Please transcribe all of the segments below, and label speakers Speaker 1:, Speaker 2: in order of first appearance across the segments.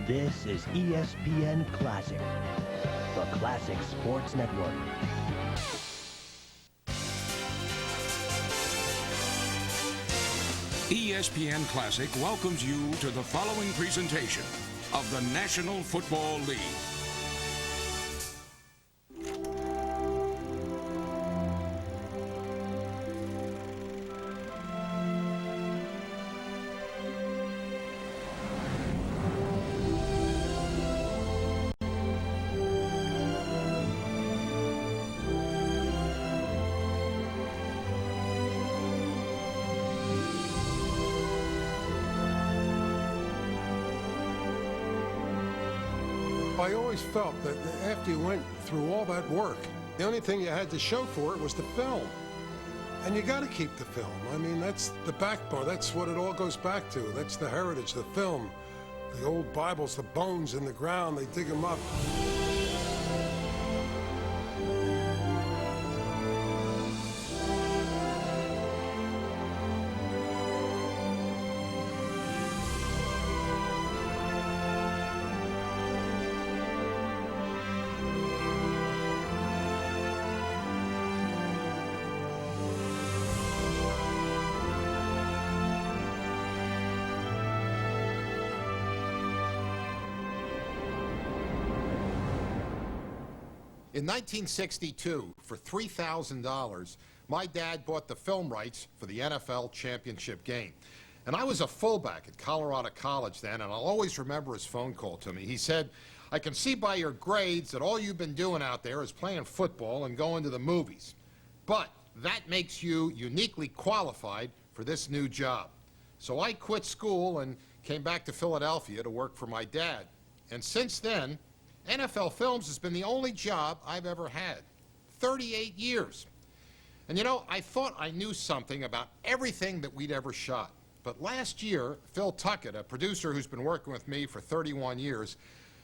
Speaker 1: This is ESPN Classic, the Classic Sports Network.
Speaker 2: ESPN Classic welcomes you to the following presentation of the National Football League.
Speaker 3: I always felt that after you went through all that work, the only thing you had to show for it was the film. And you got to keep the film. I mean, that's the backbone. That's what it all goes back to. That's the heritage, the film. The old Bibles, the bones in the ground, they dig them up.
Speaker 4: In 1962, for $3,000, my dad bought the film rights for the NFL championship game. And I was a fullback at Colorado College then, and I'll always remember his phone call to me. He said, "I can see by your grades that all you've been doing out there is playing football and going to the movies. But that makes you uniquely qualified for this new job." So I quit school and came back to Philadelphia to work for my dad. And since then, NFL Films has been the only job I've ever had. 38 years. And you know, I thought I knew something about everything that we'd ever shot. But last year, Phil Tuckett, a producer who's been working with me for 31 years,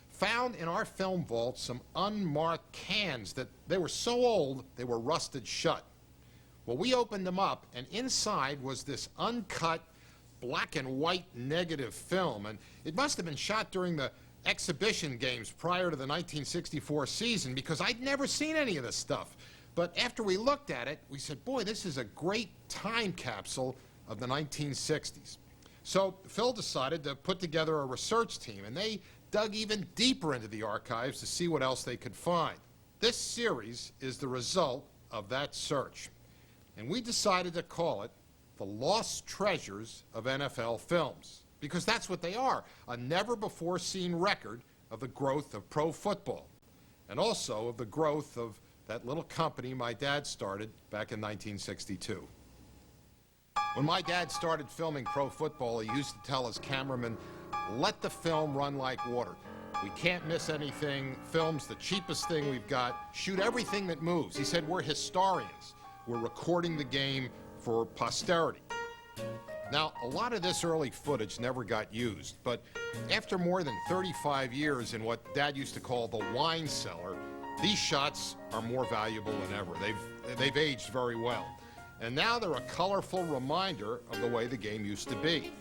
Speaker 4: found in our film vault some unmarked cans that they were so old they were rusted shut. Well, we opened them up, and inside was this uncut black and white negative film. And it must have been shot during the exhibition games prior to the 1964 season, because I'd never seen any of this stuff. But after we looked at it, we said, boy, this is a great time capsule of the 1960s. So Phil decided to put together a research team, and they dug even deeper into the archives to see what else they could find. This series is the result of that search, and we decided to call it The Lost Treasures of NFL Films, because that's what they are, a never-before-seen record of the growth of pro football, and also of the growth of that little company my dad started back in 1962. When my dad started filming pro football, he used to tell his cameraman, "Let the film run like water. We can't miss anything. Film's the cheapest thing we've got. Shoot everything that moves." He said, "We're historians. We're recording the game for posterity." Now, a lot of this early footage never got used, but after more than 35 years in what Dad used to call the wine cellar, these shots are more valuable than ever. They've aged very well. And now they're a colorful reminder of the way the game used to be.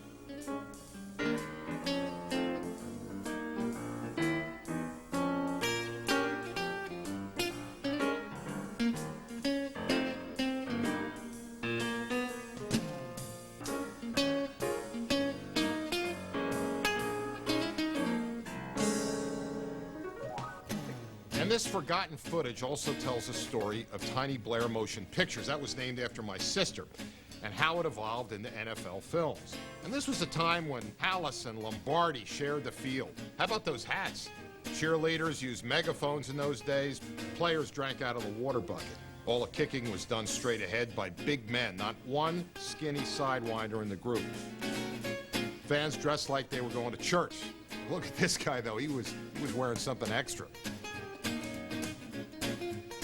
Speaker 4: And this forgotten footage also tells a story of Tiny Blair Motion Pictures. That was named after my sister, and how it evolved into NFL Films. And this was a time when Halas and Lombardi shared the field. How about those hats? Cheerleaders used megaphones in those days. Players drank out of the water bucket. All the kicking was done straight ahead by big men, not one skinny sidewinder in the group. Fans dressed like they were going to church. Look at this guy, though. He was wearing something extra.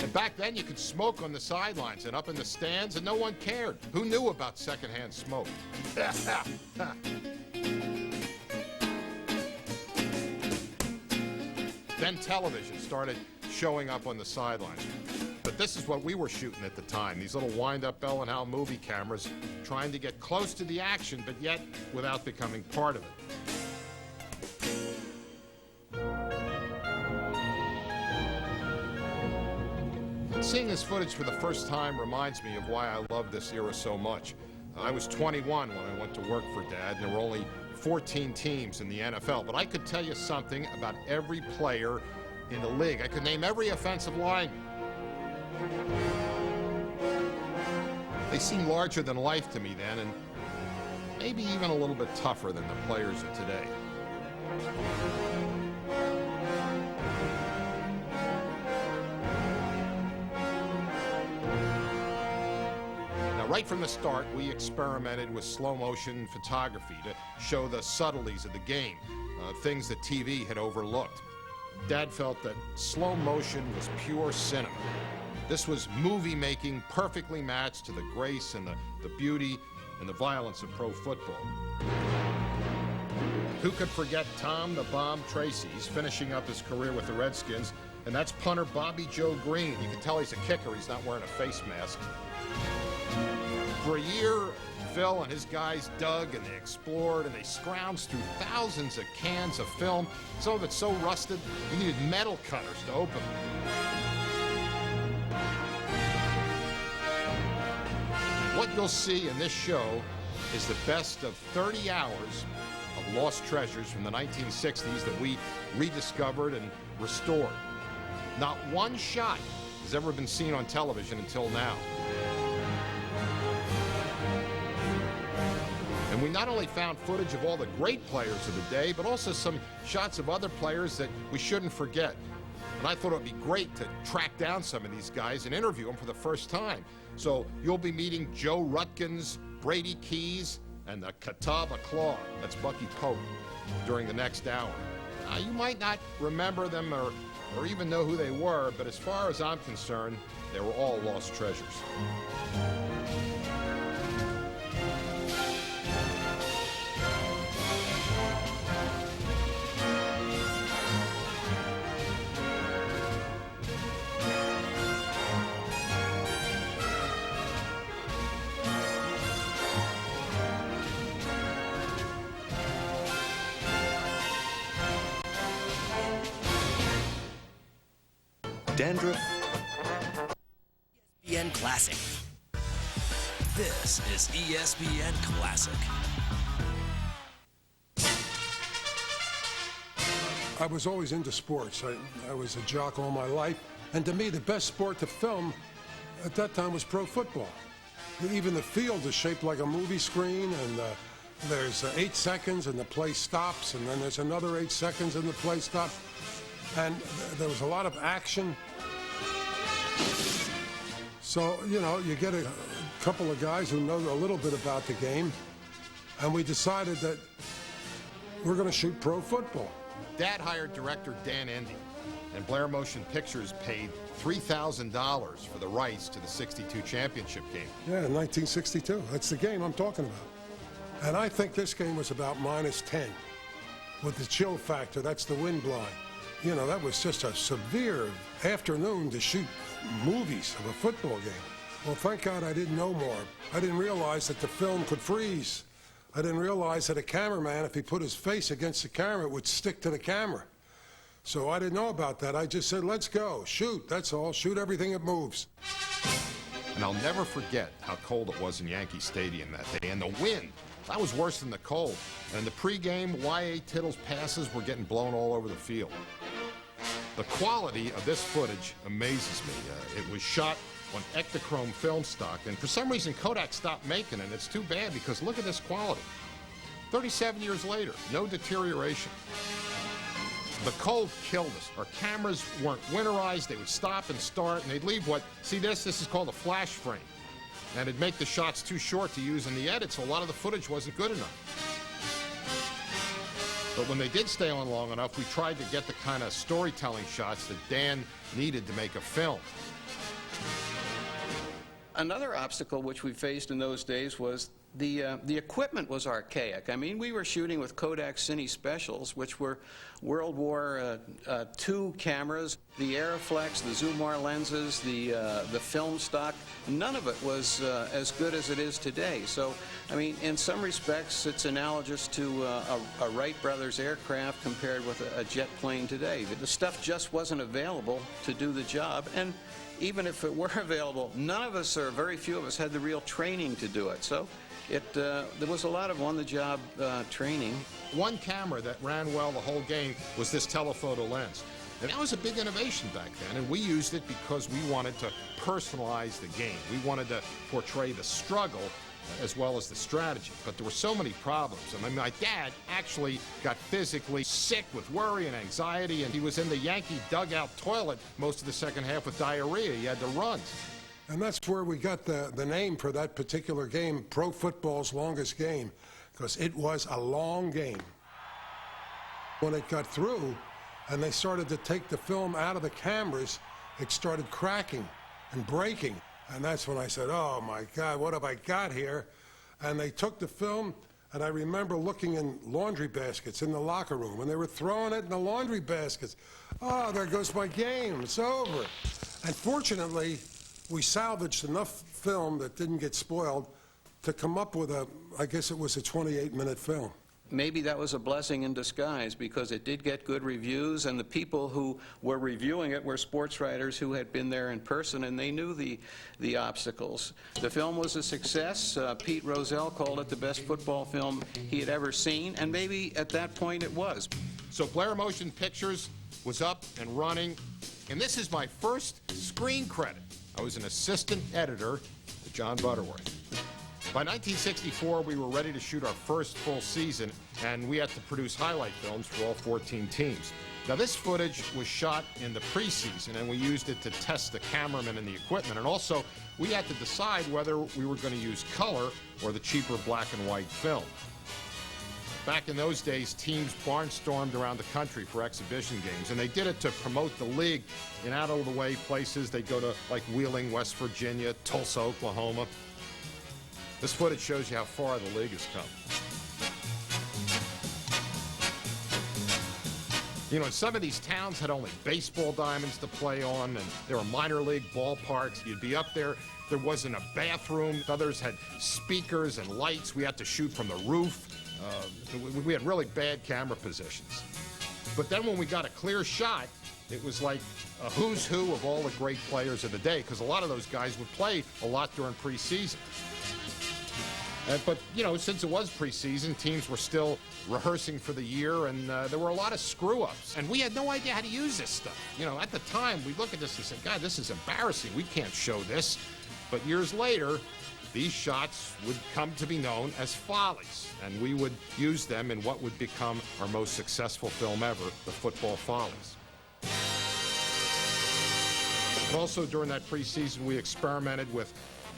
Speaker 4: And back then, you could smoke on the sidelines and up in the stands, and no one cared. Who knew about secondhand smoke? Then television started showing up on the sidelines. But this is what we were shooting at the time, these little wind-up Bell & Howell movie cameras, trying to get close to the action, but yet without becoming part of it. Seeing this footage for the first time reminds me of why I love this era so much. I was 21 when I went to work for Dad, and there were only 14 teams in the NFL, but I could tell you something about every player in the league. I could name every offensive lineman. They seemed larger than life to me then, and maybe even a little bit tougher than the players of today. Now, right from the start, we experimented with slow-motion photography to show the subtleties of the game, things that TV had overlooked. Dad felt that slow motion was pure cinema. This was movie making perfectly matched to the grace and the beauty and the violence of pro football. Who could forget Tom the Bomb Tracy? He's finishing up his career with the Redskins, and that's punter Bobby Joe Green. You can tell he's a kicker. He's not wearing a face mask. For a year, Phil and his guys dug and they explored and they scrounged through thousands of cans of film. Some of it so rusted, you needed metal cutters to open them. What you'll see in this show is the best of 30 hours of lost treasures from the 1960s that we rediscovered and restored. Not one shot has ever been seen on television until now. And we not only found footage of all the great players of the day, but also some shots of other players that we shouldn't forget. And I thought it would be great to track down some of these guys and interview them for the first time. So you'll be meeting Joe Rutkins, Brady Keys, and the Catawba Claw, that's Bucky Pope, during the next hour. You might not remember them or even know who they were, but as far as I'm concerned, they were all lost treasures.
Speaker 1: Dandruff.
Speaker 5: ESPN Classic. This is ESPN Classic.
Speaker 3: I was always into sports. I was a jock all my life. And to me, the best sport to film at that time was pro football. Even the field is shaped like a movie screen, and there's 8 seconds and the play stops, and then there's another 8 seconds and the play stops. And there was a lot of action. So, you know, you get a couple of guys who know a little bit about the game, and we decided that we're going to shoot pro football.
Speaker 4: Dad hired director Dan Endy, and Blair Motion Pictures paid $3,000 for the rights to the '62 championship game.
Speaker 3: Yeah, in 1962. That's the game I'm talking about. And I think this game was about -10 with the chill factor. That's the wind blowing. You know, that was just a severe afternoon to shoot movies of a football game. Well, thank God I didn't know more. I didn't realize that the film could freeze. I didn't realize that a cameraman, if he put his face against the camera, it would stick to the camera. So I didn't know about that. I just said, let's go. Shoot, that's all. Shoot everything that moves.
Speaker 4: And I'll never forget how cold it was in Yankee Stadium that day. And the wind, that was worse than the cold. And in the pregame, Y.A. Tittle's passes were getting blown all over the field. The quality of this footage amazes me. It was shot on Ektachrome film stock, and for some reason Kodak stopped making it. It's too bad because look at this quality. 37 years later, no deterioration. The cold killed us. Our cameras weren't winterized. They would stop and start, and they'd leave what, see this is called a flash frame. And it'd make the shots too short to use in the edit, so a lot of the footage wasn't good enough. But when they did stay on long enough, we tried to get the kind of storytelling shots that Dan needed to make a film.
Speaker 6: Another obstacle which we faced in those days was The equipment was archaic. I mean, we were shooting with Kodak Cine Specials, which were World War II cameras, the Aeroflex, the Zoomar lenses, the film stock. None of it was as good as it is today. So, I mean, in some respects, it's analogous to a Wright Brothers aircraft compared with a jet plane today. The stuff just wasn't available to do the job, and even if it were available, none of us, or very few of us, had the real training to do it. So there was a lot of on-the-job training.
Speaker 4: One camera that ran well the whole game was this telephoto lens. And that was a big innovation back then, and we used it because we wanted to personalize the game. We wanted to portray the struggle as well as the strategy. But there were so many problems. I mean, my dad actually got physically sick with worry and anxiety, and he was in the Yankee dugout toilet most of the second half with diarrhea. He had to run.
Speaker 3: And that's where we got the name for that particular game, Pro Football's Longest Game, because it was a long game. When it got through and they started to take the film out of the cameras, it started cracking and breaking. And that's when I said, oh my God, what have I got here? And they took the film, and I remember looking in laundry baskets in the locker room, and they were throwing it in the laundry baskets. Oh, there goes my game, it's over. And fortunately, we salvaged enough film that didn't get spoiled to come up with I guess it was a 28-minute film.
Speaker 6: Maybe that was a blessing in disguise, because it did get good reviews, and the people who were reviewing it were sports writers who had been there in person, and they knew the obstacles. The film was a success. Pete Rozelle called it the best football film he had ever seen, and maybe at that point it was.
Speaker 4: So Blair Motion Pictures was up and running, and this is my first screen credit. I was an assistant editor to John Butterworth. By 1964, we were ready to shoot our first full season, and we had to produce highlight films for all 14 teams. Now, this footage was shot in the preseason, and we used it to test the cameramen and the equipment, and also we had to decide whether we were going to use color or the cheaper black and white film. Back in those days, teams barnstormed around the country for exhibition games, and they did it to promote the league in out-of-the-way places. They'd go to, like, Wheeling, West Virginia, Tulsa, Oklahoma. This footage shows you how far the league has come. You know, some of these towns had only baseball diamonds to play on, and there were minor league ballparks. You'd be up there, there wasn't a bathroom. Others had speakers and lights. We had to shoot from the roof. We had really bad camera positions. But then when we got a clear shot, it was like a who's who of all the great players of the day, because a lot of those guys would play a lot during preseason. But, you know, since it was preseason, teams were still rehearsing for the year, and there were a lot of screw-ups. And we had no idea how to use this stuff. You know, at the time, we'd look at this and say, God, this is embarrassing. We can't show this. But years later, these shots would come to be known as follies, and we would use them in what would become our most successful film ever, The Football Follies. And also during that preseason, we experimented with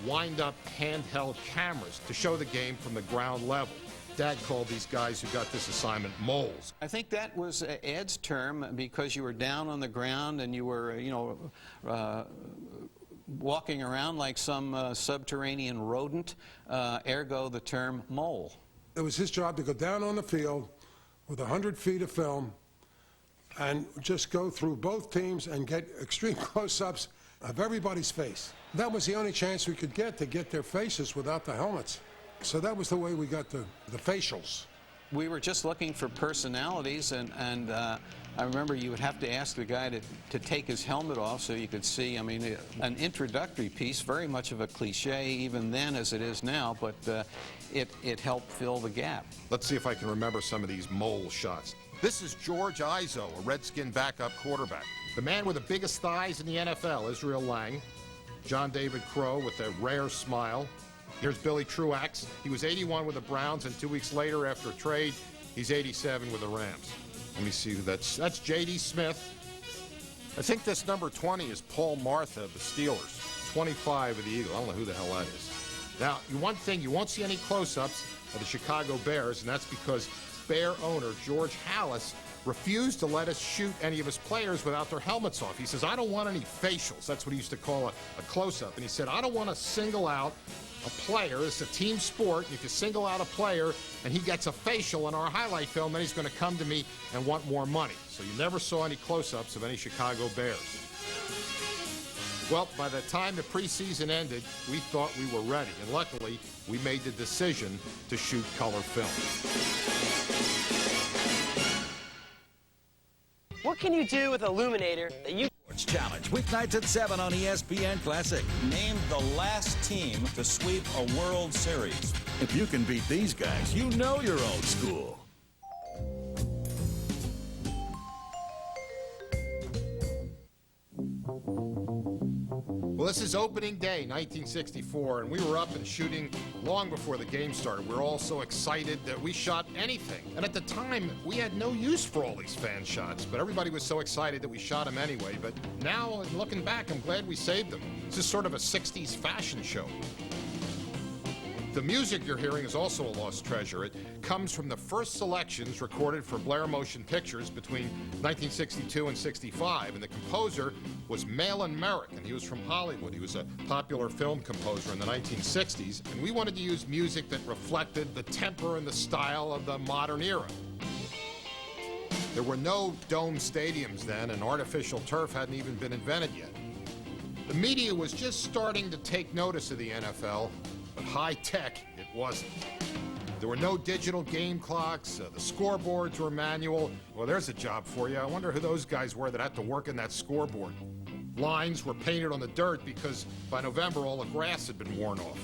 Speaker 4: wind-up handheld cameras to show the game from the ground level. Dad called these guys who got this assignment moles.
Speaker 6: I think that was Ed's term, because you were down on the ground and you were, you know, walking around like some subterranean rodent, ergo the term mole.
Speaker 3: It was his job to go down on the field with 100 feet of film and just go through both teams and get extreme close-ups of everybody's face. That was the only chance we could get to get their faces without the helmets. So that was the way we got the facials.
Speaker 6: We were just looking for personalities, and I remember you would have to ask the guy to take his helmet off so you could see. I mean, an introductory piece, very much of a cliche even then as it is now, but it helped fill the gap.
Speaker 4: Let's see if I can remember some of these mole shots. This is George Izo, a Redskin backup quarterback. The man with the biggest thighs in the NFL, Israel Lang. John David Crow with a rare smile. Here's Billy Truax. He was 81 with the Browns, and 2 weeks later, after a trade, he's 87 with the Rams. Let me see who that's. That's J.D. Smith. I think this number 20 is Paul Martha of the Steelers. 25 of the Eagles. I don't know who the hell that is. Now, one thing, you won't see any close-ups of the Chicago Bears, and that's because Bear owner George Halas refused to let us shoot any of his players without their helmets off. He says, I don't want any facials. That's what he used to call a close-up. And he said, I don't want to single out a player. It's a team sport. If you single out a player and he gets a facial in our highlight film, then he's going to come to me and want more money. So you never saw any close-ups of any Chicago Bears. Well, by the time the preseason ended, we thought we were ready. And luckily, we made the decision to shoot color film.
Speaker 7: What can you do with Illuminator that you...
Speaker 5: Sports Challenge, weeknights at 7 on ESPN Classic.
Speaker 8: Name the last team to sweep a World Series.
Speaker 5: If you can beat these guys, you know you're old school.
Speaker 4: Well, this is opening day, 1964, and we were up and shooting long before the game started. We were all so excited that we shot anything. And at the time, we had no use for all these fan shots, but everybody was so excited that we shot them anyway. But now, looking back, I'm glad we saved them. This is sort of a 60s fashion show. The music you're hearing is also a lost treasure. It comes from the first selections recorded for Blair Motion Pictures between 1962 and 65, and the composer was Malin Merrick, and he was from Hollywood. He was a popular film composer in the 1960s, and we wanted to use music that reflected the temper and the style of the modern era. There were no dome stadiums then, and artificial turf hadn't even been invented yet. The media was just starting to take notice of the NFL, but high-tech, it wasn't. There were no digital game clocks. The scoreboards were manual. Well, there's a job for you. I wonder who those guys were that had to work in that scoreboard. Lines were painted on the dirt because by November all the grass had been worn off.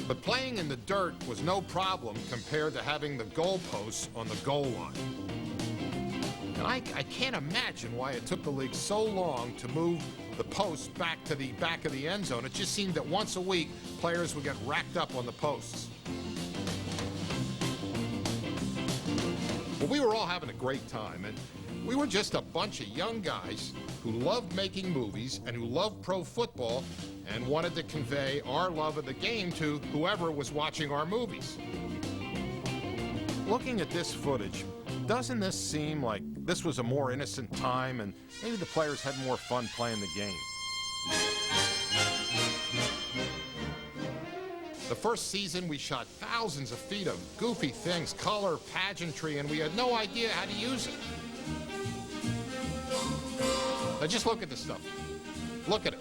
Speaker 4: But playing in the dirt was no problem compared to having the goalposts on the goal line. And I can't imagine why it took the league so long to move the posts back to the back of the end zone. It just seemed that once a week, players would get racked up on the posts. Well, we were all having a great time, and we were just a bunch of young guys who loved making movies and who loved pro football and wanted to convey our love of the game to whoever was watching our movies. Looking at this footage, doesn't this seem like this was a more innocent time and maybe the players had more fun playing the game? The first season, we shot thousands of feet of goofy things, color, pageantry, and we had no idea how to use it. Now just look at this stuff. Look at it.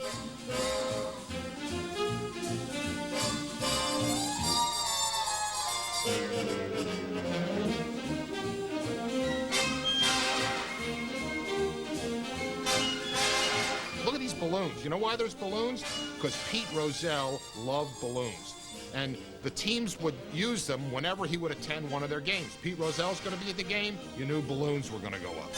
Speaker 4: Look at these balloons. You know why there's balloons? Because Pete Rozelle loved balloons. And the teams would use them whenever he would attend one of their games. Pete Rozelle's going to be at the game, you knew balloons were going to go up.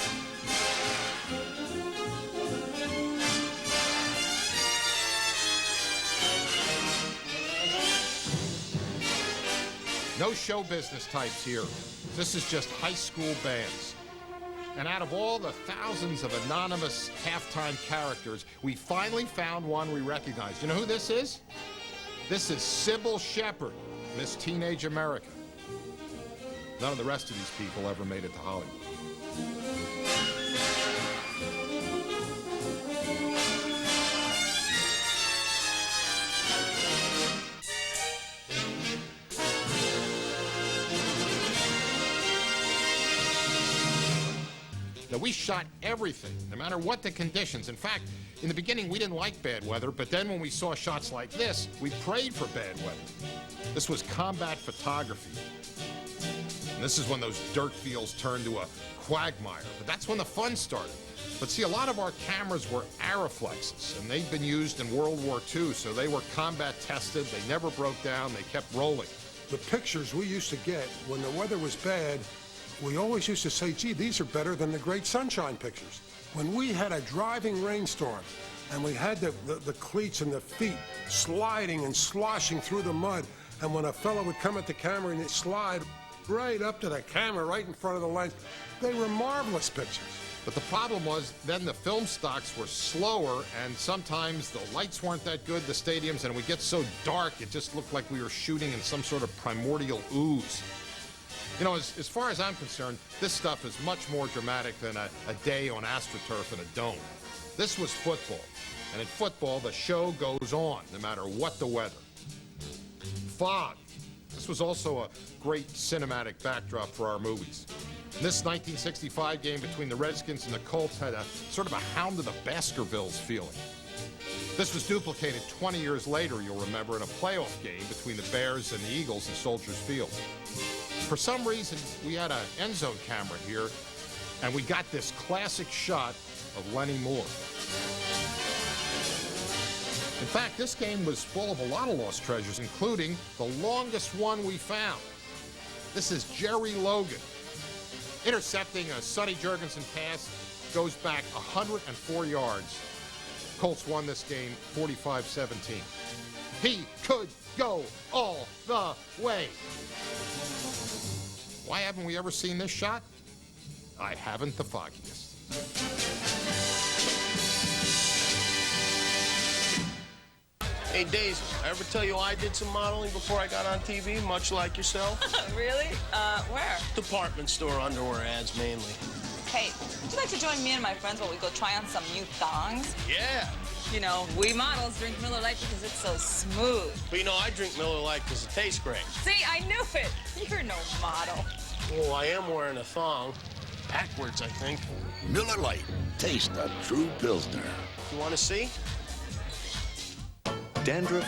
Speaker 4: No show business types here. This is just high school bands. And out of all the thousands of anonymous halftime characters, we finally found one we recognized. You know who this is? This is Sybil Shepherd, Miss Teenage America. None of the rest of these people ever made it to Hollywood. Now, we shot everything, no matter what the conditions. In fact, in the beginning, we didn't like bad weather, but then when we saw shots like this, we prayed for bad weather. This was combat photography. And this is when those dirt fields turned to a quagmire. But that's when the fun started. But see, a lot of our cameras were Arriflexes, and they'd been used in World War II, so they were combat tested. They never broke down. They kept rolling.
Speaker 3: The pictures we used to get when the weather was bad, we always used to say, gee, these are better than the great sunshine pictures. When we had a driving rainstorm and we had the cleats and the feet sliding and sloshing through the mud, and when a fellow would come at the camera and he'd slide right up to the camera, right in front of the lens, they were marvelous pictures.
Speaker 4: But the problem was then the film stocks were slower, and sometimes the lights weren't that good, the stadiums, and it would get so dark it just looked like we were shooting in some sort of primordial ooze. You know, as far as I'm concerned, this stuff is much more dramatic than a day on AstroTurf in a dome. This was football. And in football, the show goes on, no matter what the weather. Fog. This was also a great cinematic backdrop for our movies. This 1965 game between the Redskins and the Colts had a sort of a Hound of the Baskervilles feeling. This was duplicated 20 years later, you'll remember, in a playoff game between the Bears and the Eagles in Soldiers Field. For some reason, we had an end zone camera here, and we got this classic shot of Lenny Moore. In fact, this game was full of a lot of lost treasures, including the longest one we found. This is Jerry Logan. Intercepting a Sonny Jurgensen pass, goes back 104 yards. Colts won this game 45-17. He could go all the way. Why haven't we ever seen this shot? I haven't the foggiest.
Speaker 9: Hey, Daisy, I ever tell you I did some modeling before I got on TV, much like yourself?
Speaker 10: Really? Where?
Speaker 9: Department store underwear ads, mainly.
Speaker 10: Hey, would you like to join me and my friends while we go try on some new thongs?
Speaker 9: Yeah.
Speaker 10: You know, we models drink Miller Lite because it's so smooth.
Speaker 9: But you know, I drink Miller Lite because it tastes great.
Speaker 10: See, I knew it. You're no model.
Speaker 9: Well, I am wearing a thong. Backwards, I think.
Speaker 5: Miller Lite. Taste a true Pilsner.
Speaker 9: You want to see?
Speaker 11: Dandruff,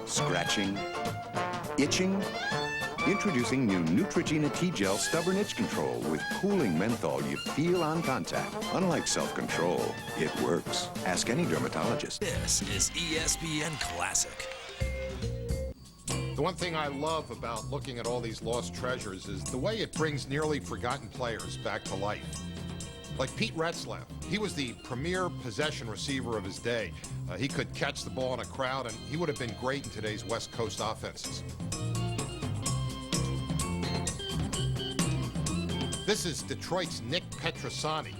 Speaker 11: scratching, itching. Introducing new Neutrogena T-Gel Stubborn Itch Control with cooling menthol you feel on contact. Unlike self-control, it works. Ask any dermatologist.
Speaker 5: This is ESPN Classic.
Speaker 4: The one thing I love about looking at all these lost treasures is the way it brings nearly forgotten players back to life. Like Pete Retzlaff, he was the premier possession receiver of his day. He could catch the ball in a crowd, and he would have been great in today's West Coast offenses. This is Detroit's Nick Petrosani.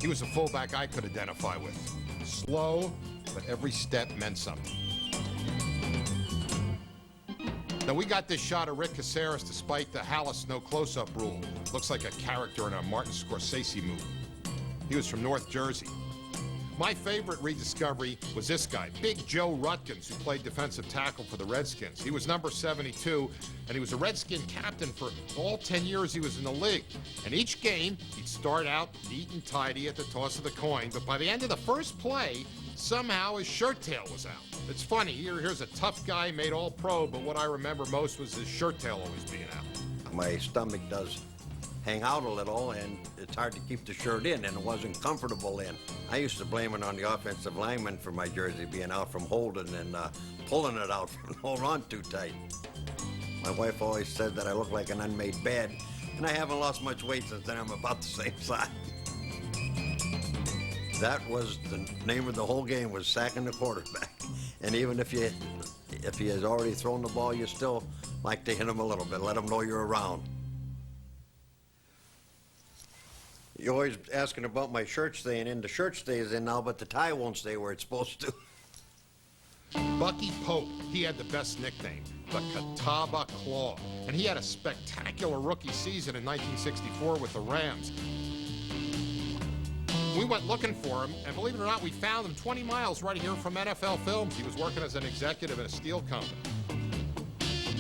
Speaker 4: He was a fullback I could identify with. Slow, but every step meant something. Now, we got this shot of Rick Caceres despite the Halas no close-up rule. Looks like a character in a Martin Scorsese movie. He was from North Jersey. My favorite rediscovery was this guy, Big Joe Rutkins, who played defensive tackle for the Redskins. He was number 72, and he was a Redskin captain for all 10 years he was in the league. And each game, he'd start out neat and tidy at the toss of the coin, but by the end of the first play, somehow his shirt tail was out. It's funny, here's a tough guy made all-pro, but what I remember most was his shirt tail always being out.
Speaker 12: My stomach does hang out a little, and it's hard to keep the shirt in, and it wasn't comfortable in. I used to blame it on the offensive lineman for my jersey being out from holding and pulling it out from holding on too tight. My wife always said that I look like an unmade bed, and I haven't lost much weight since then. I'm about the same size. That was the name of the whole game, was sacking the quarterback. And even if he has already thrown the ball, you still like to hit him a little bit, let him know you're around. You're always asking about my shirt staying in. The shirt stays in now, but the tie won't stay where it's supposed to.
Speaker 4: Bucky Pope, he had the best nickname, the Catawba Claw. And he had a spectacular rookie season in 1964 with the Rams. We went looking for him, and believe it or not, we found him 20 miles right here from NFL Films. He was working as an executive at a steel company.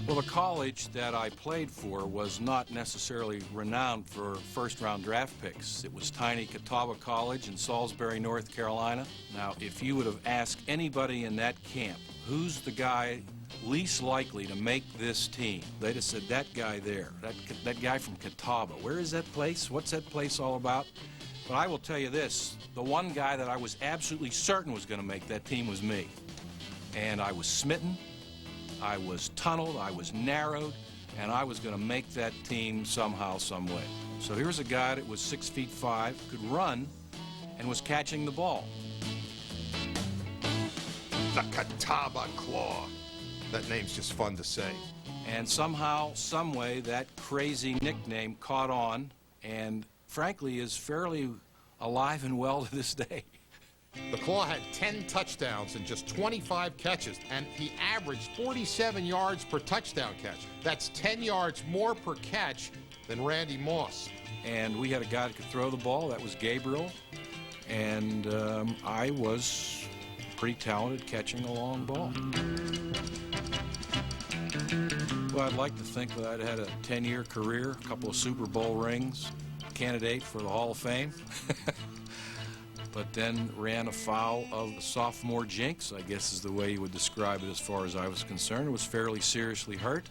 Speaker 13: Well, the college that I played for was not necessarily renowned for first-round draft picks. It was tiny Catawba College in Salisbury, North Carolina. Now, if you would have asked anybody in that camp, who's the guy least likely to make this team, they'd have said, that guy there, that guy from Catawba. Where is that place? What's that place all about? But I will tell you this, the one guy that I was absolutely certain was going to make that team was me. And I was smitten, I was tunneled, I was narrowed, and I was going to make that team somehow, some way. So here's a guy that was 6'5", could run, and was catching the ball.
Speaker 4: The Catawba Claw. That name's just fun to say.
Speaker 13: And somehow, some way, that crazy nickname caught on, and frankly is fairly alive and well to this day.
Speaker 4: The Claw had 10 touchdowns and just 25 catches, and he averaged 47 yards per touchdown catch. That's 10 yards more per catch than Randy Moss.
Speaker 13: And we had a guy that could throw the ball. That was Gabriel. And I was pretty talented catching a long ball. Well, I'd like to think that I'd had a 10-year career, a couple of Super Bowl rings, candidate for the Hall of Fame. But then ran afoul of the sophomore jinx, I guess is the way you would describe it as far as I was concerned. Was fairly seriously hurt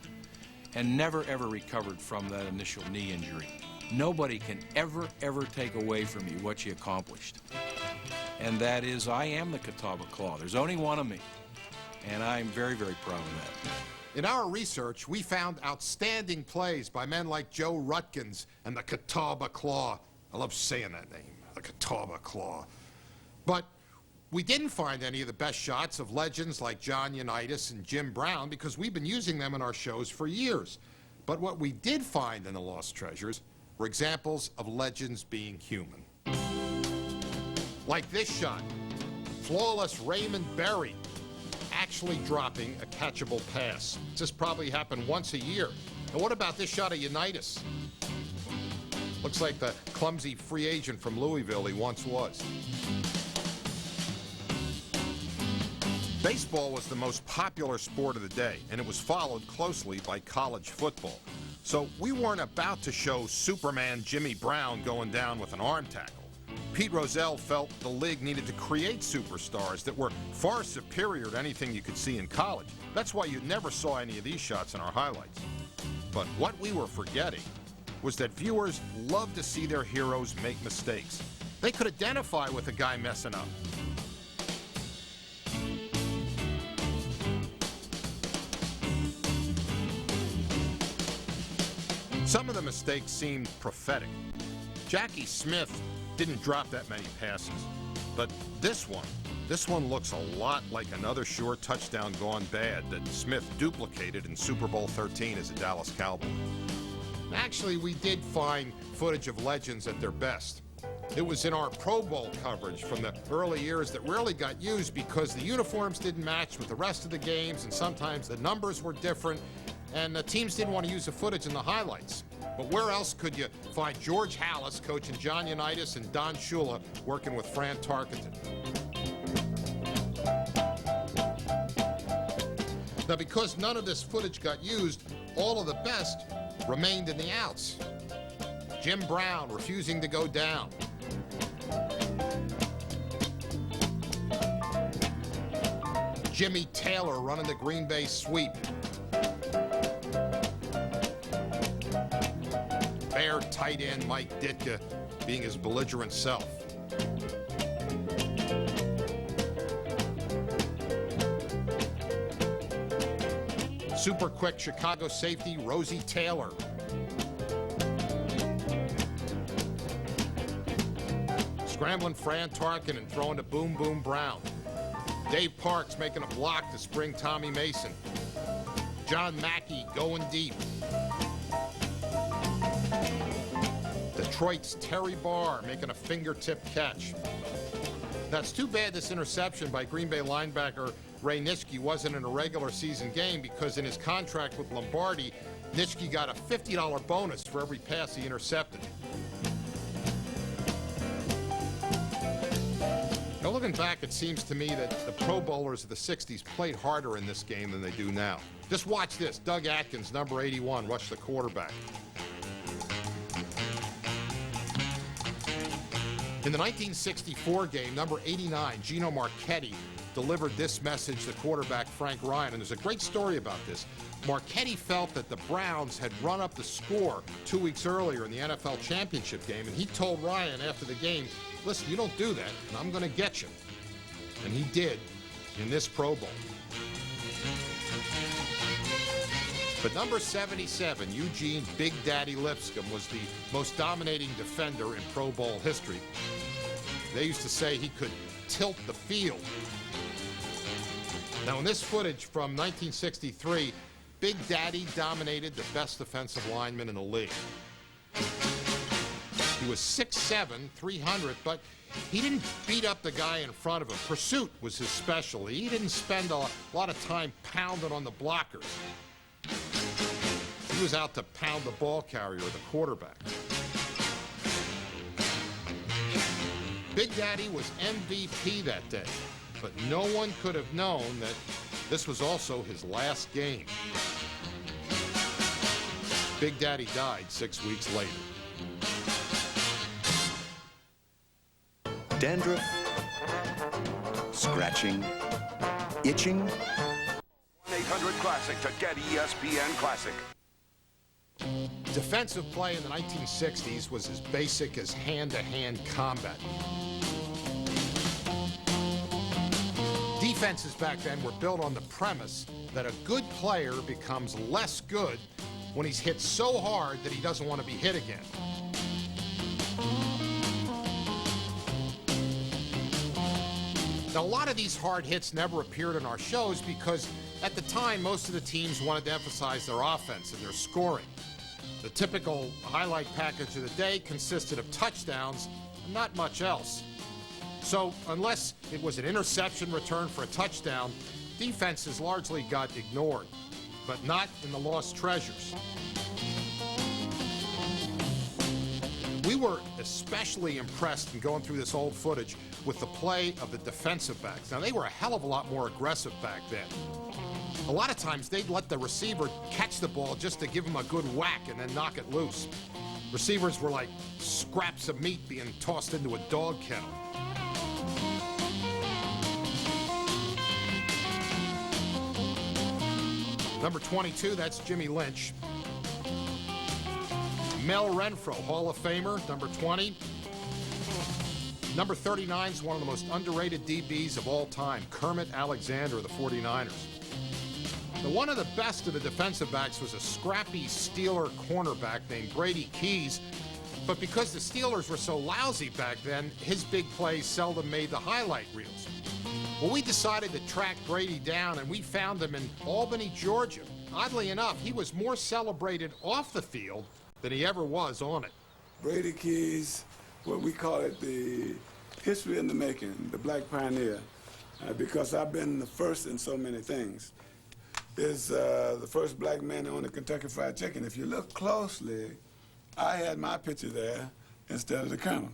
Speaker 13: and never, ever recovered from that initial knee injury. Nobody can ever, ever take away from you what you accomplished. And that is, I am the Catawba Claw. There's only one of me. And I'm very, very proud of that.
Speaker 4: In our research, we found outstanding plays by men like Joe Rutkins and the Catawba Claw. I love saying that name, the Catawba Claw. But we didn't find any of the best shots of legends like John Unitas and Jim Brown because we've been using them in our shows for years. But what we did find in the Lost Treasures were examples of legends being human. Like this shot, flawless Raymond Berry actually dropping a catchable pass. This probably happened once a year. And what about this shot of Unitas? Looks like the clumsy free agent from Louisville he once was. Baseball was the most popular sport of the day, and it was followed closely by college football. So we weren't about to show Superman Jimmy Brown going down with an arm tackle. Pete Rozelle felt the league needed to create superstars that were far superior to anything you could see in college. That's why you never saw any of these shots in our highlights. But what we were forgetting was that viewers love to see their heroes make mistakes. They could identify with a guy messing up. Some of the mistakes seemed prophetic. Jackie Smith didn't drop that many passes, but this one looks a lot like another sure touchdown gone bad that Smith duplicated in Super Bowl 13 as a Dallas Cowboy. Actually, we did find footage of legends at their best. It was in our Pro Bowl coverage from the early years that rarely got used because the uniforms didn't match with the rest of the games, and sometimes the numbers were different, and the teams didn't want to use the footage in the highlights. But where else could you find George Halas coaching John Unitas and Don Shula working with Fran Tarkenton? Now, because none of this footage got used, all of the best remained in the outs. Jim Brown refusing to go down. Jimmy Taylor running the Green Bay sweep. Bear tight end Mike Ditka being his belligerent self. Super quick Chicago safety Rosie Taylor. Scrambling Fran Tarkenton and throwing to Boom Boom Brown. Dave Parks making a block to spring Tommy Mason. John Mackey going deep. Detroit's Terry Barr making a fingertip catch. That's too bad this interception by Green Bay linebacker Ray Nitschke wasn't in a regular season game because in his contract with Lombardi, Nitschke got a $50 bonus for every pass he intercepted. Now, looking back, it seems to me that the Pro Bowlers of the 60s played harder in this game than they do now. Just watch this. Doug Atkins, number 81, rushed the quarterback. In the 1964 game, number 89, Gino Marchetti, delivered this message to quarterback Frank Ryan. And there's a great story about this. Marchetti felt that the Browns had run up the score 2 weeks earlier in the NFL championship game, and he told Ryan after the game, listen, you don't do that, and I'm going to get you. And he did in this Pro Bowl. But number 77, Eugene Big Daddy Lipscomb, was the most dominating defender in Pro Bowl history. They used to say he could tilt the field. Now, in this footage from 1963, Big Daddy dominated the best defensive lineman in the league. He was 6'7", 300, but he didn't beat up the guy in front of him. Pursuit was his specialty. He didn't spend a lot of time pounding on the blockers. He was out to pound the ball carrier or the quarterback. Big Daddy was MVP that day, but no one could have known that this was also his last game. Big Daddy died 6 weeks later.
Speaker 11: Dandruff, scratching, itching.
Speaker 14: 1-800-CLASSIC to get ESPN Classic.
Speaker 4: Defensive play in the 1960s was as basic as hand-to-hand combat. Defenses back then were built on the premise that a good player becomes less good when he's hit so hard that he doesn't want to be hit again. Now, a lot of these hard hits never appeared in our shows because at the time, most of the teams wanted to emphasize their offense and their scoring. The typical highlight package of the day consisted of touchdowns and not much else. So, unless it was an interception return for a touchdown, defenses largely got ignored, but not in the Lost Treasures. We were especially impressed in going through this old footage with the play of the defensive backs. Now, they were a hell of a lot more aggressive back then. A lot of times, they'd let the receiver catch the ball just to give him a good whack and then knock it loose. Receivers were like scraps of meat being tossed into a dog kennel. Number 22, that's Jimmy Lynch. Mel Renfro, Hall of Famer, number 20. Number 39 is one of the most underrated DBs of all time, Kermit Alexander of the 49ers. Now, one of the best of the defensive backs was a scrappy Steeler cornerback named Brady Keys, but because the Steelers were so lousy back then, his big plays seldom made the highlight reels. Well, we decided to track Brady down, and we found him in Albany, Georgia. Oddly enough, he was more celebrated off the field than he ever was on it.
Speaker 15: Brady Keys, what we call it, the history in the making, the black pioneer, because I've been the first in so many things. Is the first black man to own a Kentucky Fried Chicken. If you look closely, I had my picture there instead of the Colonel,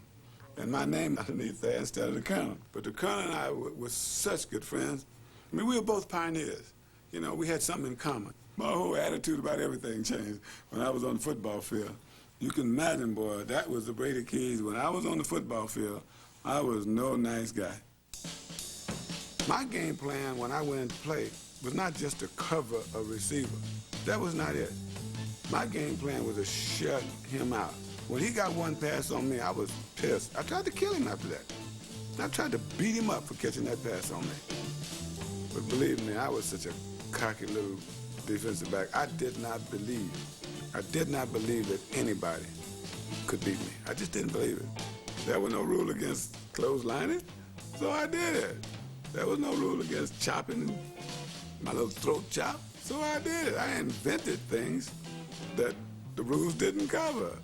Speaker 15: and my name underneath there instead of the Colonel. But the Colonel and I were such good friends. I mean, we were both pioneers. You know, we had something in common. My whole attitude about everything changed when I was on the football field. You can imagine, boy, that was the Brady Keys. When I was on the football field, I was no nice guy. My game plan when I went into play was not just to cover a receiver. That was not it. My game plan was to shut him out. When he got one pass on me, I was pissed. I tried to kill him after that. I tried to beat him up for catching that pass on me. But believe me, I was such a cocky little defensive back. I did not believe that anybody could beat me. I just didn't believe it. There was no rule against clotheslining, so I did it. There was no rule against chopping my little throat chop, so I did it. I invented things that the rules didn't cover.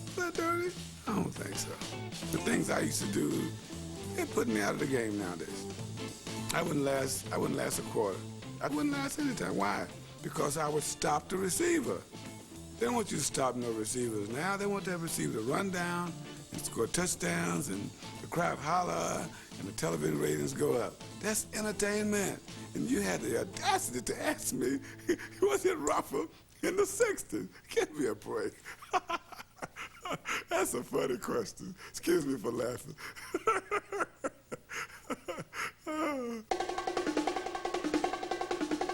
Speaker 15: Is that dirty? I don't think so. The things I used to do, it put me out of the game nowadays. I wouldn't last a quarter. I wouldn't last any time. Why? Because I would stop the receiver. They don't want you to stop no receivers now. They want that receiver to run down and score touchdowns and the crowd holler and the television ratings go up. That's entertainment. And you had the audacity to ask me, was it rougher in the 60s? Give me a break. That's a funny question. Excuse me for laughing.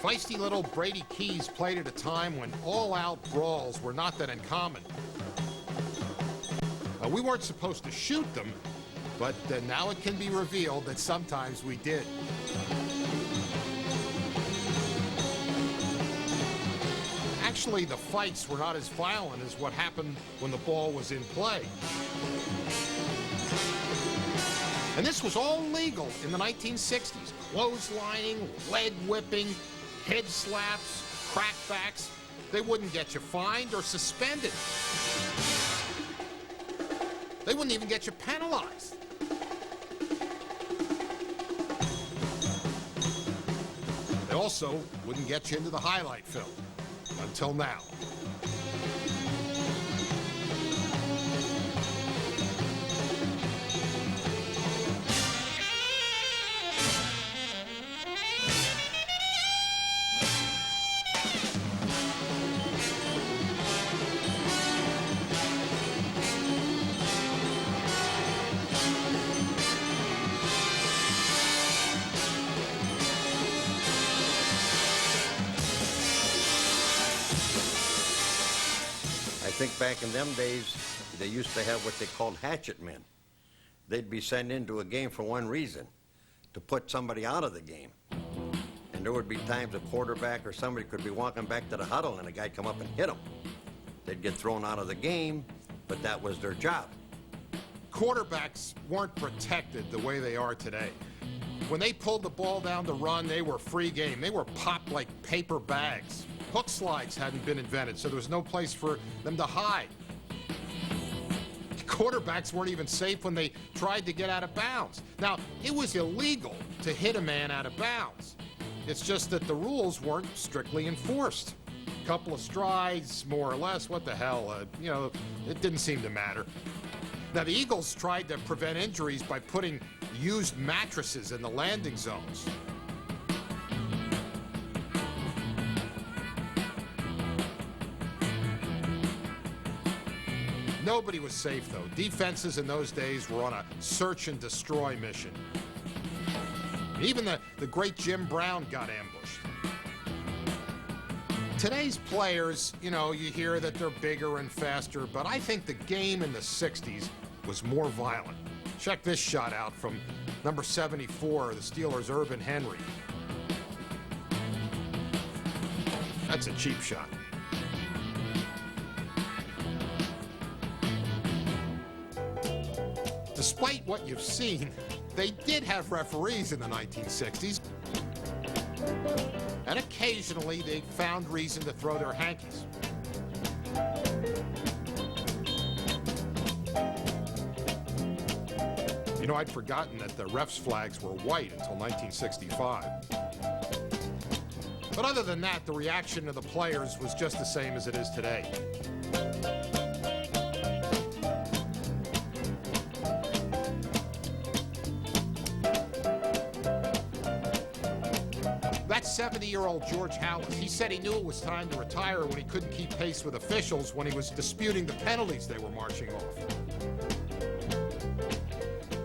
Speaker 4: Feisty little Brady Keys played at a time when all-out brawls were not that uncommon. We weren't supposed to shoot them, but now it can be revealed that sometimes we did. Actually, the fights were not as violent as what happened when the ball was in play. And this was all legal in the 1960s. Clotheslining, leg whipping, head slaps, crackbacks. They wouldn't get you fined or suspended. They wouldn't even get you penalized. They also wouldn't get you into the highlight film. Until now.
Speaker 12: I think back in them days, they used to have what they called hatchet men. They'd be sent into a game for one reason, to put somebody out of the game. And there would be times a quarterback or somebody could be walking back to the huddle and a guy come up and hit them. They'd get thrown out of the game, but that was their job.
Speaker 4: Quarterbacks weren't protected the way they are today. When they pulled the ball down to run, they were free game. They were popped like paper bags. Hook slides hadn't been invented, so there was no place for them to hide. Quarterbacks weren't even safe when they tried to get out of bounds. Now, it was illegal to hit a man out of bounds. It's just that the rules weren't strictly enforced. A couple of strides, more or less, what the hell, it didn't seem to matter. Now, the Eagles tried to prevent injuries by putting used mattresses in the landing zones. Nobody was safe, though. Defenses in those days were on a search and destroy mission. Even the great Jim Brown got ambushed. Today's players, you hear that they're bigger and faster, but I think the game in the 60s was more violent. Check this shot out from number 74, the Steelers' Urban Henry. That's a cheap shot. Despite what you've seen, they did have referees in the 1960s. And occasionally they found reason to throw their hankies. I'd forgotten that the refs' flags were white until 1965. But other than that, the reaction of the players was just the same as it is today. That 70-year-old George Halas, he said he knew it was time to retire when he couldn't keep pace with officials when he was disputing the penalties they were marching off.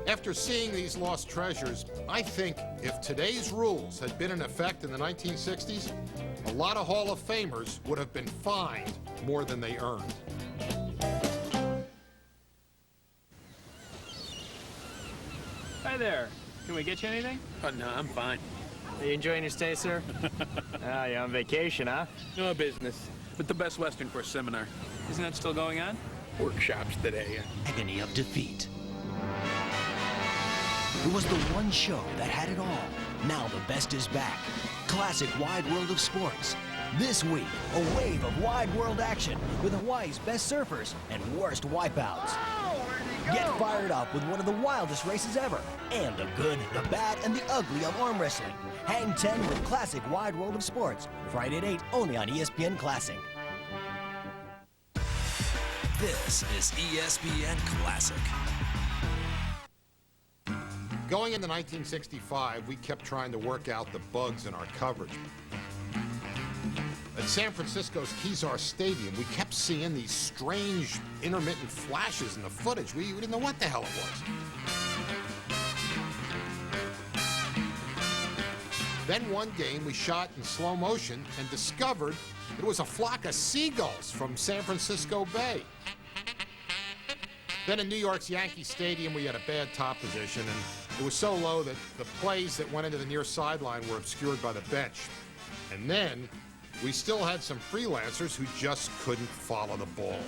Speaker 4: After seeing these lost treasures, I think if today's rules had been in effect in the 1960s, a lot of Hall of Famers would have been fined more than they earned.
Speaker 16: Hi there. Can we get you anything?
Speaker 17: Oh, no, I'm fine.
Speaker 16: Are you enjoying your stay, sir? You're on vacation, huh?
Speaker 17: No business, but the Best Western for a seminar.
Speaker 16: Isn't that still going on?
Speaker 17: Workshops today.
Speaker 1: Agony of defeat. It was the one show that had it all. Now the best is back. Classic Wide World of Sports. This week, a wave of wide world action with Hawaii's best surfers and worst wipeouts. Get fired up with one of the wildest races ever, and the good, the bad, and the ugly of arm wrestling. Hang 10 with Classic Wide World of Sports. Friday at 8, only on ESPN Classic.
Speaker 5: This is ESPN Classic.
Speaker 4: Going into 1965, we kept trying to work out the bugs in our coverage. At San Francisco's Kezar Stadium, we kept seeing these strange intermittent flashes in the footage. We didn't know what the hell it was. Then one game we shot in slow motion and discovered it was a flock of seagulls from San Francisco Bay. Then in New York's Yankee Stadium, we had a bad top position, and it was so low that the plays that went into the near sideline were obscured by the bench. And then we still had some freelancers who just couldn't follow the ball.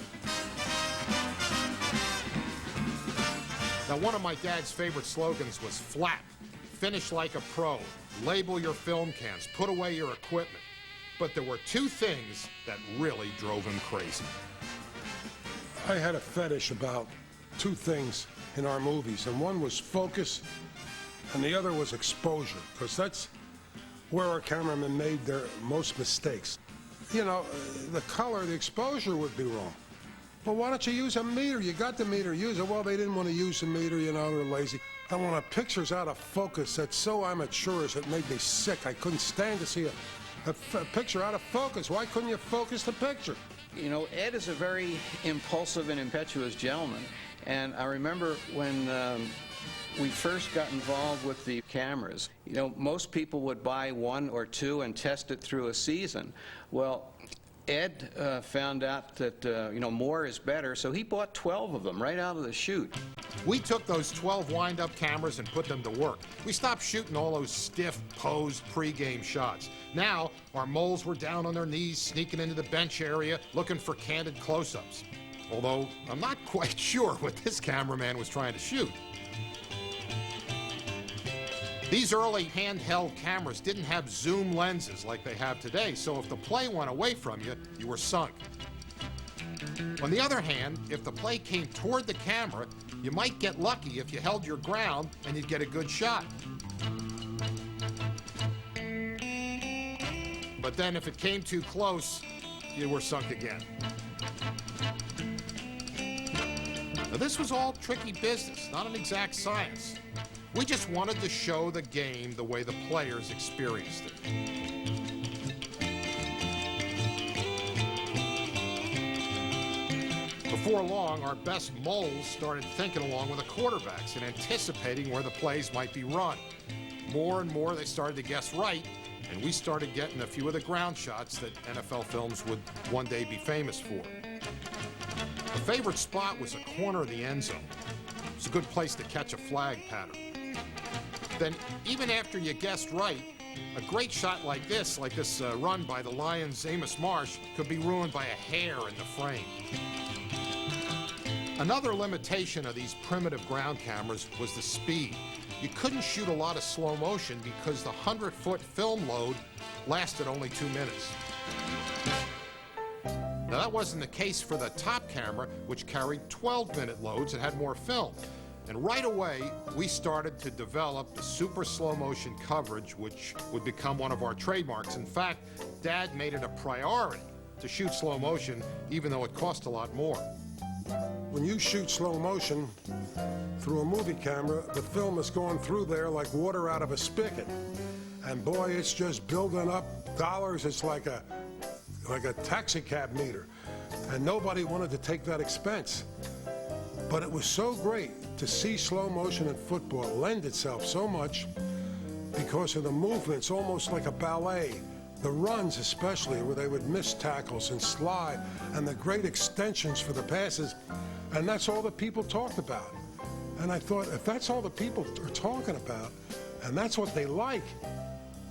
Speaker 4: Now, one of my dad's favorite slogans was flat, finish like a pro, label your film cans, put away your equipment. But there were two things that really drove him crazy.
Speaker 3: I had a fetish about two things in our movies, and one was focus, and the other was exposure, because that's where our cameramen made their most mistakes. You know, the color, the exposure would be wrong. Well, why don't you use a meter? You got the meter, use it. Well, they didn't want to use the meter, you know, they're lazy. And when a picture's out of focus, that's so amateurish, it made me sick. I couldn't stand to see a picture out of focus. Why couldn't you focus the picture?
Speaker 6: You know, Ed is a very impulsive and impetuous gentleman. And I remember when we first got involved with the cameras, you know, most people would buy one or two and test it through a season. Well, Ed found out that, you know, more is better, so he bought 12 of them right out of the chute.
Speaker 4: We took those 12 wind-up cameras and put them to work. We stopped shooting all those stiff, posed pre-game shots. Now, our moles were down on their knees, sneaking into the bench area, looking for candid close-ups. Although, I'm not quite sure what this cameraman was trying to shoot. These early handheld cameras didn't have zoom lenses like they have today, so if the play went away from you, you were sunk. On the other hand, if the play came toward the camera, you might get lucky if you held your ground and you'd get a good shot. But then if it came too close, you were sunk again. Now, this was all tricky business, not an exact science. We just wanted to show the game the way the players experienced it. Before long, our best moles started thinking along with the quarterbacks and anticipating where the plays might be run. More and more, they started to guess right, and we started getting a few of the ground shots that NFL Films would one day be famous for. A favorite spot was a corner of the end zone. It was a good place to catch a flag pattern. Then, even after you guessed right, a great shot like this run by the Lions' Amos Marsh, could be ruined by a hair in the frame. Another limitation of these primitive ground cameras was the speed. You couldn't shoot a lot of slow motion because the 100-foot film load lasted only 2 minutes. Now, that wasn't the case for the top camera, which carried 12-minute loads and had more film. And right away, we started to develop the super slow motion coverage, which would become one of our trademarks. In fact, Dad made it a priority to shoot slow motion, even though it cost a lot more.
Speaker 3: When you shoot slow motion through a movie camera, the film is going through there like water out of a spigot. And boy, it's just building up dollars. It's like a taxi cab meter. And nobody wanted to take that expense. But it was so great to see slow motion in football lend itself so much because of the movements, almost like a ballet. The runs especially, where they would miss tackles and slide, and the great extensions for the passes. And that's all that people talked about. And I thought, if that's all the people are talking about, and that's what they like,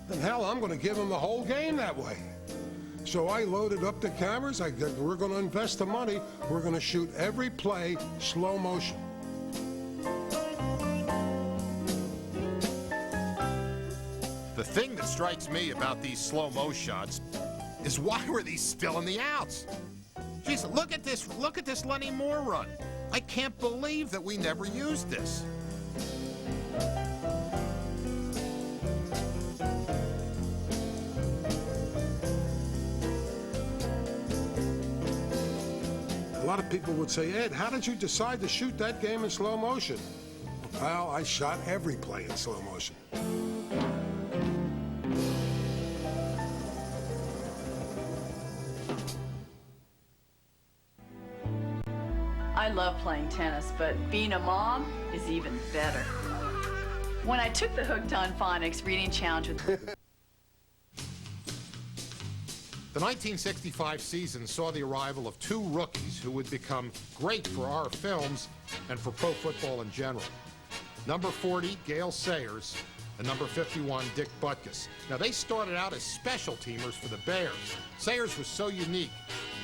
Speaker 3: then hell, I'm going to give them the whole game that way. So I loaded up the cameras. I said, we're going to invest the money. We're going to shoot every play slow motion.
Speaker 4: The thing that strikes me about these slow-mo shots is why were these still in the outs? Jeez, look at this Lenny Moore run. I can't believe that we never used this.
Speaker 3: A lot of people would say, Ed, how did you decide to shoot that game in slow motion? Well, I shot every play in slow motion.
Speaker 18: I love playing tennis, but being a mom is even better. When I took the Hooked on Phonics reading challenge with...
Speaker 4: The 1965 season saw the arrival of two rookies who would become great for our films and for pro football in general. Number 40, Gale Sayers, and number 51, Dick Butkus. Now, they started out as special teamers for the Bears. Sayers was so unique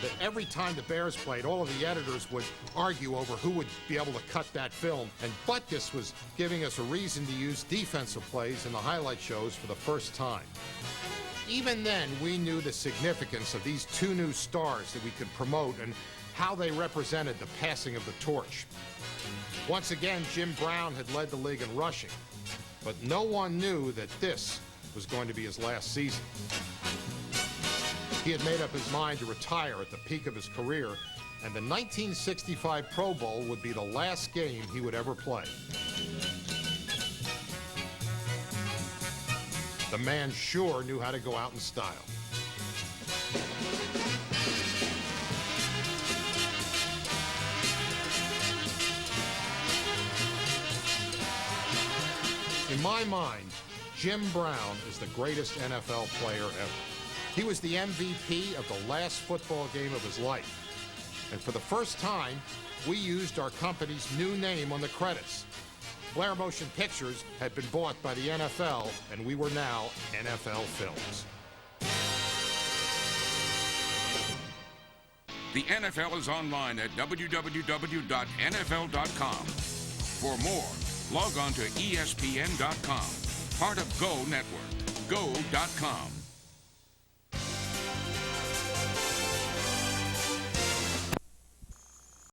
Speaker 4: that every time the Bears played, all of the editors would argue over who would be able to cut that film. And Butkus was giving us a reason to use defensive plays in the highlight shows for the first time. Even then, we knew the significance of these two new stars that we could promote and how they represented the passing of the torch. Once again, Jim Brown had led the league in rushing, but no one knew that this was going to be his last season. He had made up his mind to retire at the peak of his career, and the 1965 Pro Bowl would be the last game he would ever play. The man sure knew how to go out in style. In my mind, Jim Brown is the greatest NFL player ever. He was the MVP of the last football game of his life. And for the first time, we used our company's new name on the credits. Blair Motion Pictures had been bought by the NFL, and we were now NFL Films.
Speaker 2: The NFL is online at www.nfl.com. For more, log on to ESPN.com, part of Go Network, go.com.